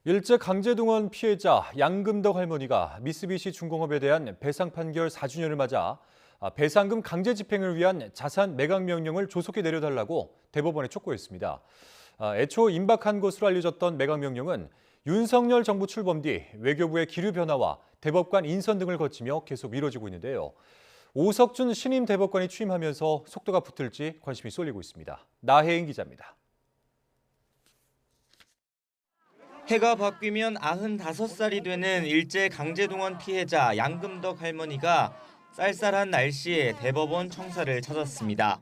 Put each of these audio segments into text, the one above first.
일제 강제동원 피해자 양금덕 할머니가 미쓰비시 중공업에 대한 배상 판결 4주년을 맞아 배상금 강제 집행을 위한 자산 매각 명령을 조속히 내려달라고 대법원에 촉구했습니다. 애초 임박한 것으로 알려졌던 매각 명령은 윤석열 정부 출범 뒤 외교부의 기류 변화와 대법관 인선 등을 거치며 계속 미뤄지고 있는데요. 오석준 신임 대법관이 취임하면서 속도가 붙을지 관심이 쏠리고 있습니다. 나혜인 기자입니다. 해가 바뀌면 95살이 되는 일제 강제동원 피해자 양금덕 할머니가 쌀쌀한 날씨에 대법원 청사를 찾았습니다.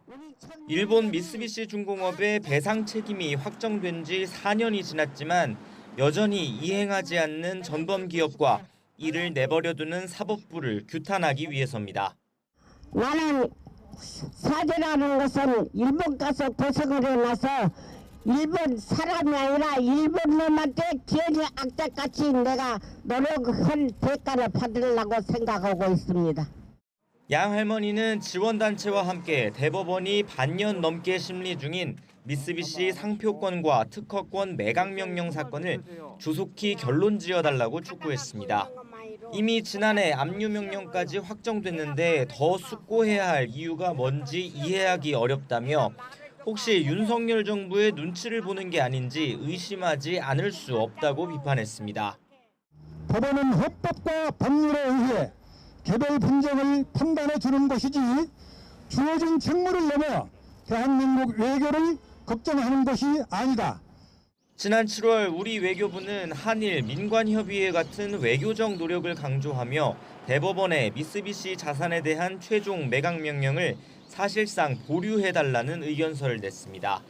일본 미쓰비시 중공업의 배상 책임이 확정된 지 4년이 지났지만 여전히 이행하지 않는 전범 기업과 이를 내버려두는 사법부를 규탄하기 위해서입니다. 나는 사죄라는 것은 일본 가서 도성을 해놔서 일본 사람이 아니라 일본 놈한테 기어이 악착같이 내가 노력한 대가를 받으려고 생각하고 있습니다. 양 할머니는 지원단체와 함께 대법원이 반년 넘게 심리 중인 미쓰비시 상표권과 특허권 매각명령 사건을 조속히 결론 지어달라고 촉구했습니다. 이미 지난해 압류명령까지 확정됐는데 더 숙고해야 할 이유가 뭔지 이해하기 어렵다며 혹시 윤석열 정부의 눈치를 보는 게 아닌지 의심하지 않을 수 없다고 비판했습니다. 법원은 헌법과 법률에 의해 개별 분쟁을 판단해 주는 것이지 주어진 책무를 넘어 대한민국 외교를 걱정하는 것이 아니다. 지난 7월 우리 외교부는 한일 민관협의회 같은 외교적 노력을 강조하며 대법원에 미쓰비시 자산에 대한 최종 매각 명령을 사실상 보류해달라는 의견서를 냈습니다.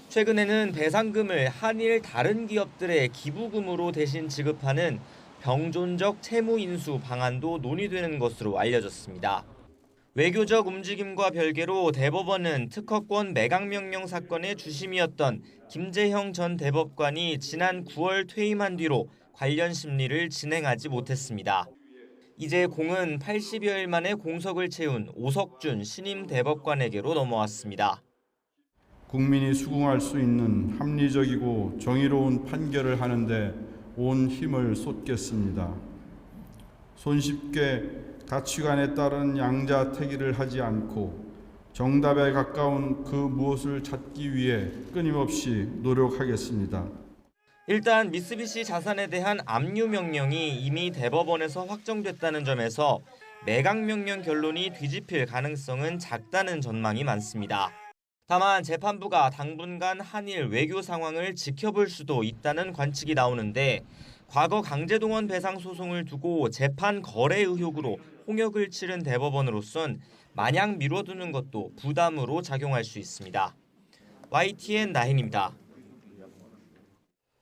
최근에는 배상금을 한일 다른 기업들의 기부금으로 대신 지급하는 병존적 채무 인수 방안도 논의되는 것으로 알려졌습니다. 외교적 움직임과 별개로 대법원은 특허권 매각명령 사건의 주심이었던 김재형 전 대법관이 지난 9월 퇴임한 뒤로 관련 심리를 진행하지 못했습니다. 이제 공은 80여일 만에 공석을 채운 오석준 신임 대법관에게로 넘어왔습니다. 국민이 수긍할 수 있는 합리적이고 정의로운 판결을 하는데 온 힘을 쏟겠습니다. 손쉽게 가치관에 따른 양자택일을 하지 않고 정답에 가까운 그 무엇을 찾기 위해 끊임없이 노력하겠습니다. 일단 미쓰비시 자산에 대한 압류 명령이 이미 대법원에서 확정됐다는 점에서 매각 명령 결론이 뒤집힐 가능성은 작다는 전망이 많습니다. 다만 재판부가 당분간 한일 외교 상황을 지켜볼 수도 있다는 관측이 나오는데 과거 강제동원 배상 소송을 두고 재판 거래 의혹으로 홍역을 치른 대법원으로선 마냥 미뤄두는 것도 부담으로 작용할 수 있습니다. YTN 나힌입니다.